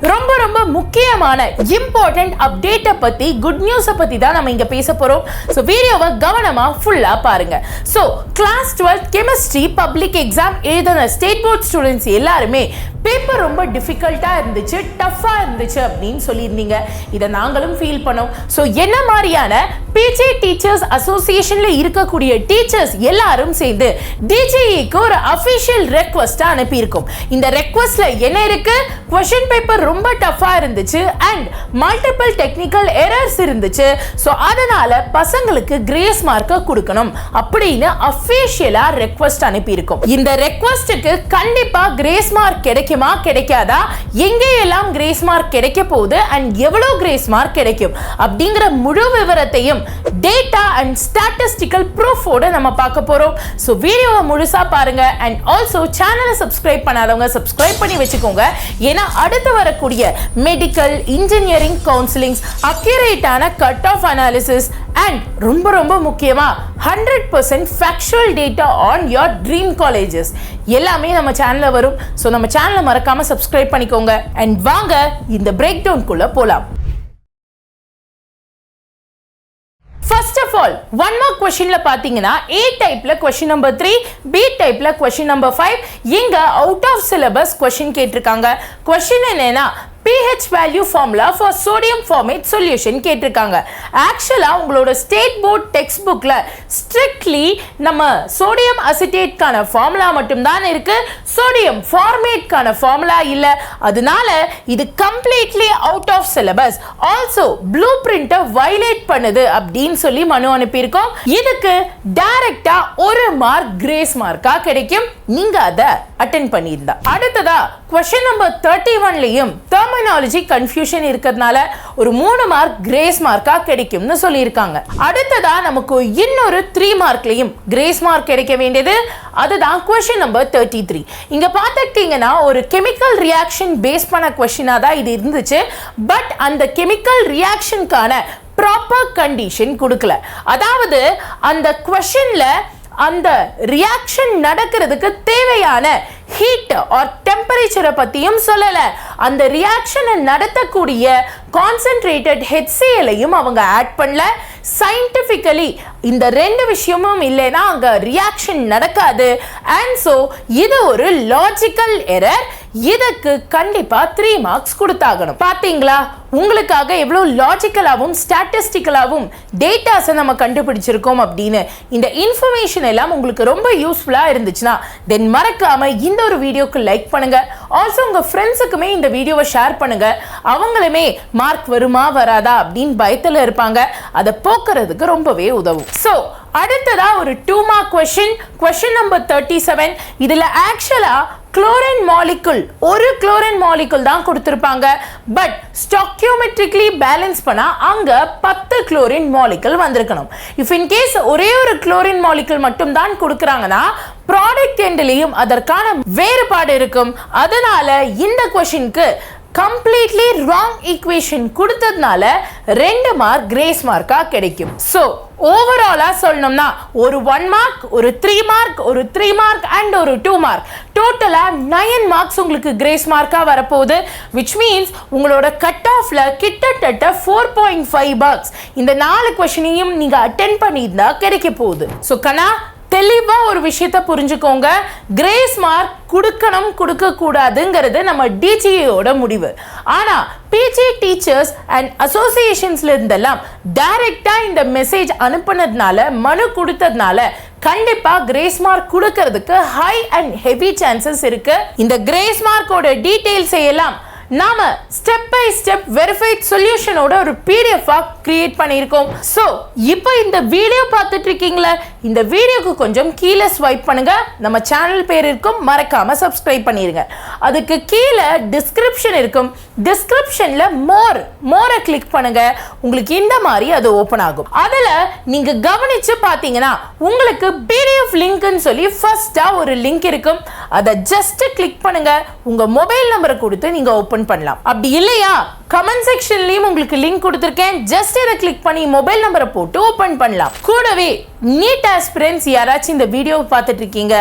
ரொம்ப ரொம்ப முக்கியமான இம்பார்ட்டன்ட் அப்டேட்டை பத்தி குட் நியூஸை பத்தி தான் நம்ம இங்க பேச போறோம். ஸோ வீடியோவை கவனமா ஃபுல்லா பாருங்க. So class 12 chemistry public exam எழுதின ஸ்டேட் போர்ட் ஸ்டூடெண்ட்ஸ் எல்லாருமே பேப்பர் ரொம்ப டிஃபிகல்ட்டா இருந்துச்சு, டஃப்பா இருந்துச்சு அப்படின்னு சொல்லியிருந்தீங்க. இதை நாங்களும் ஃபீல் பண்ணோம். ஸோ என்ன மாதிரியான பிஜே டீச்சர்ஸ் அசோசியேஷன்ல இருக்கக்கூடிய டீச்சர்ஸ் எல்லாரும் சேர்ந்து டிஜிஇக்கு ஒரு அஃபிஷியல் ரெக்வெஸ்ட் அனுப்பியிருக்கோம். இந்த ரெக்வெஸ்ட்ல என்ன இருக்கு? क्वेश्चन பேப்பர் ரொம்ப டஃப்பா இருந்துச்சு அண்ட் மல்டிபிள் டெக்னிக்கல் எரர்ஸ் இருந்துச்சு. ஸோ அதனால பசங்களுக்கு கிரேஸ் மார்க்கை கொடுக்கணும் அப்படின்னு அஃபிஷியலா ரெக்வெஸ்ட் அனுப்பியிருக்கோம். இந்த ரெக்வெஸ்ட்டுக்கு கண்டிப்பா கிரேஸ் மார்க் கிடைக்குமா கிடைக்காதா, எங்கெல்லாம் கிரேஸ் மார்க் கிடைக்க போகுது அண்ட் எவ்வளவு கிரேஸ் மார்க் கிடைக்கும் அப்படிங்கிற முழு விவரத்தையும் டேட்டா அண்ட் ஸ்டாட்டிஸ்டிக்கல் ப்ரூஃபோட நம்ம பார்க்க போறோம். ஸோ வீடியோவை முழுசா பாருங்க அண்ட் ஆல்சோ சேனலை சப்ஸ்கிரைப் பண்ணாதவங்க சப்ஸ்கிரைப் பண்ணி வச்சுக்கோங்க. ஏன்னா அடுத்து வரக்கூடிய மெடிக்கல் இன்ஜினியரிங் கவுன்சிலிங்ஸ், அக்யூரேட்டான கட் ஆஃப் அனாலிசிஸ் அண்ட் ரொம்ப ரொம்ப முக்கியமா 100% factual data on your dream colleges எல்லாமே நம்ம சேனல்ல வரும். ஸோ நம்ம சேனலை மறக்காம சப்ஸ்கிரைப் பண்ணிக்கோங்க அண்ட் வாங்க இந்த பிரேக் டவுன்குள்ள போலாம். ஃபர்ஸ்ட் ஆஃப் ஆல் 1 மார்க் क्वेश्चनல பாத்தீங்கன்னா A டைப்ல क्वेश्चन நம்பர் 3, B டைப்ல क्वेश्चन நம்பர் 5 இங்க அவுட் ஆஃப் சிலபஸ் क्वेश्चन கேட்டிருக்காங்க. क्वेश्चन என்னன்னா pH value formula for sodium formate solution கேட்டிருக்காங்க. ஆக்சுவலா உங்களோட ஸ்டேட் போர்ட் டெக்ஸ்ட் புக்ல ஸ்ட்ரிக்ட்லி நம்ம சோடியம் அசிட்டேட்கான ஃபார்முலா மட்டும் தான் இருக்கு, சோடியம் ஃபார்மேட்கான ஃபார்முலா இல்ல. அதனால இது completely out of syllabus, also blue பிரிண்ட்டை வயலேட் பண்ணுது அப்படின்னு சொல்லி மனு அனுப்பியிருக்கோம். இதுக்கு டைரக்டா 1 மார்க் கிரேஸ் மார்க்கா கிடைக்கும் நீங்க அதை அட்டென்ட் பண்ணியிருந்தா. அடுத்ததா क्वेश्चन நம்பர் 31லயும் டெர்மினாலஜி கன்ஃபியூஷன் இருக்கிறதுனால ஒரு 3 மார்க் கிரேஸ் மார்க்கா கிடைக்கும்னு சொல்லியிருக்காங்க. அடுத்ததா நமக்கு இன்னொரு 3 மார்க்லயும் கிரேஸ் மார்க் கிடைக்க வேண்டியது, அதுதான் क्वेश्चन நம்பர் 33. இங்க பார்த்துக்கிட்டீங்கன்னா ஒரு கெமிக்கல் ரியாக்ஷன் பேஸ் பண்ண क्वेश्चना தான் இது இருந்துச்சு. பட் அந்த கெமிக்கல் ரியாக்ஷனுக்கான ப்ராப்பர் கண்டிஷன் கொடுக்கல. அதாவது அந்த क्वेश्चनல அந்த ரியாக்ஷன் நடக்கிறதுக்கு தேவையான ஹீட் ஆர் டெம்பரேச்சரை பத்தியும் சொல்லல. அந்த ரியாக்ஷனை நடத்தக்கூடிய கான்சென்ட்ரேட்டட் HClஐயும் அவங்க ஆட் பண்ணல. சயின்டிபிக்கலி இந்த 2 விஷயமும் இல்லைன்னா அங்க ரியாக்ஷன் நடக்காது. அண்ட் சோ இது ஒரு லாஜிக்கல் எரர். இதுக்கு கண்டிப்பா 3 மார்க்ஸ் கொடுத்தாகணும். பாத்தீங்களா உங்களுக்காக எவ்வளவு லாஜிக்கலாவும் ஸ்டாட்டிஸ்டிக்கலாவும் டேட்டாஸை நம்ம கண்டுபிடிச்சிருக்கோம் அப்படின்னு. இந்த இன்ஃபர்மேஷன் எல்லாம் உங்களுக்கு ரொம்ப யூஸ்ஃபுல்லா இருந்துச்சுன்னா தென் மறக்காம இந்த ஒரு வீடியோக்கு லைக் பண்ணுங்க. ஆல்சோ உங்க ஃப்ரெண்ட்ஸுக்குமே இந்த வீடியோவை ஷேர் பண்ணுங்க. அவங்களுமே மார்க் வருமா வராதா அப்படின்னு பயத்துல இருப்பாங்க. அதை போக்குறதுக்கு ரொம்பவே உதவும். ஸோ அடுத்ததா ஒரு 2 மார்க் क्वेश्चन நம்பர் 37. இதுல ஆக்சுவலா குளோரின் மாலிகுல், ஒரு குளோரின் மாலிகுல் தான் கொடுத்திருப்பாங்க. பட் ஸ்டாக்கியோமெட்ரிக்கலி பேலன்ஸ் பண்ணா அங்க 10 குளோரின் மாலிகுல் வந்திருக்கணும். இஃப் இன் கேஸ் ஒரே ஒரு குளோரின் மாலிகுல் மட்டும் தான் கொடுக்கறாங்கன்னா ப்ராடக்ட் எண்ட்லயும் அதற்கான வேறுபாடு இருக்கும். அதனால இந்த क्वेश्चनக்கு கம்ப்ளீட்லி ராங் ஈக்குவேஷன் கொடுத்ததுனால 2 மார்க் கிரேஸ் மார்க்கா கிடைக்கும். ஸோ ஓவராலா சொல்லணும்னா ஒரு 1 மார்க், ஒரு 3 மார்க், ஒரு 3 மார்க் அண்ட் ஒரு 2 மார்க், டோட்டலா 9 மார்க்ஸ் உங்களுக்கு கிரேஸ் மார்க்கா வரப்போகுது. விச் மீன்ஸ் உங்களோட கட் ஆஃப்ல கிட்டத்தட்ட 4.5 மார்க்ஸ் இந்த 4 क्वेश्चனையும் நீங்க அட்டென்ட் பண்ணியிருந்தா கிடைக்க போகுது. ஸோ கண்ணா தெளிவா ஒரு விஷயத்தை புரிஞ்சுக்கோங்க. கிரேஸ் மார்க் கொடுக்கணும் கொடுக்க கூடாதுங்கிறது நம்ம டிஜிஏயோட முடிவு. ஆனா பிஜி டீச்சர்ஸ் அண்ட் அசோசியேஷன்ஸ்ல இருந்தெல்லாம் டைரக்டா இந்த மெசேஜ் அனுப்புனதுனால, மனு கொடுத்ததுனால கண்டிப்பா கிரேஸ் மார்க் கொடுக்கிறதுக்கு ஹை அண்ட் ஹெவி சான்சஸ் இருக்கு. இந்த கிரேஸ் மார்க்கோட டீடைல்ஸ் எல்லாம் நாம ஸ்டெப் பை ஸ்டெப் வெரிஃபைட் சொல்யூஷனோட ஒரு பிடிஎஃப் கிரியேட் பண்ணியிருக்கோம். ஸோ இப்போ இந்த வீடியோ பார்த்துட்டு இருக்கீங்களா, இந்த வீடியோக்கு கொஞ்சம் கீழே ஸ்வைப் பண்ணுங்க. நம்ம சேனல் பேர் இருக்கும், மறக்காம சப்ஸ்கிரைப் பண்ணிருங்க. அதுக்கு கீழே டிஸ்கிரிப்ஷன் இருக்கும், டிஸ்கிரிப்ஷன்ல மோரை கிளிக் பண்ணுங்க. உங்களுக்கு இந்த மாதிரி அது ஓபன் ஆகும். அதுல நீங்க கவனிச்சு பாத்தீங்கன்னா உங்களுக்கு பிடிஎஃப் லிங்க்னு சொல்லி ஃபர்ஸ்டா ஒரு லிங்க் இருக்கும். அதை ஜஸ்ட் கிளிக் பண்ணுங்க. உங்க மொபைல் நம்பரை கொடுத்து நீங்க ஓபன் பண்ணலாம். அப்படி இல்லையா கமெண்ட் செக்ஷன்லயும் உங்களுக்கு லிங்க் கொடுத்திருக்கேன். ஜஸ்ட் இதை கிளிக் பண்ணி மொபைல் நம்பரை போட்டு ஓபன் பண்ணலாம். கூடவே நீட் ஆஸ்பிரன்ட்ஸ் யாராச்சும் இந்த வீடியோ பார்த்துட்டு இருக்கீங்க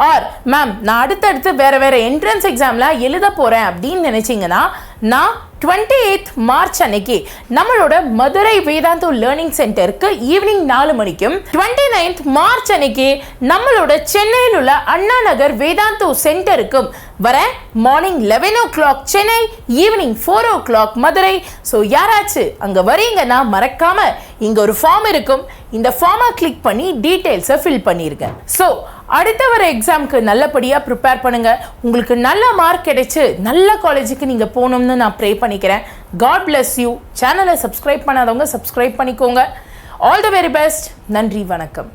ஆர் மேம் நான் அடுத்தடுத்து வேற என்ட்ரன்ஸ் எக்ஸாம்லாம் எழுத போறேன் அப்படின்னு நினைச்சீங்கன்னா நான் 28th மார்ச் அன்னைக்கு நம்மளோட மதுரை வேதாந்தோ லேர்னிங் சென்டருக்கு ஈவினிங் 4 மணிக்கும் 29th மார்ச் அன்னைக்கு நம்மளோட சென்னையில் உள்ள அண்ணா நகர் வேதாந்தோ சென்டருக்கும் வரேன். Morning 11 o'clock Chennai, evening 4 o'clock Madurai. So யாராச்சும் அங்கே வரீங்கன்னா மறக்காம இங்க ஒரு ஃபார்ம் இருக்கும், இந்த ஃபார்மை கிளிக் பண்ணி டீட்டெயில்ஸை ஃபில் பண்ணிருக்கேன். ஸோ அடுத்த வர எக்ஸாமுக்கு நல்லபடியாக ப்ரிப்பேர் பண்ணுங்க. உங்களுக்கு நல்ல மார்க் கிடைச்சு நல்ல காலேஜுக்கு நீங்கள் போகணும்னு நான் ப்ரே பண்ணிக்கிறேன். God bless you. சேனலை சப்ஸ்கிரைப் பண்ணாதவங்க சப்ஸ்கிரைப் பண்ணிக்கோங்க. All the very best. நன்றி, வணக்கம்.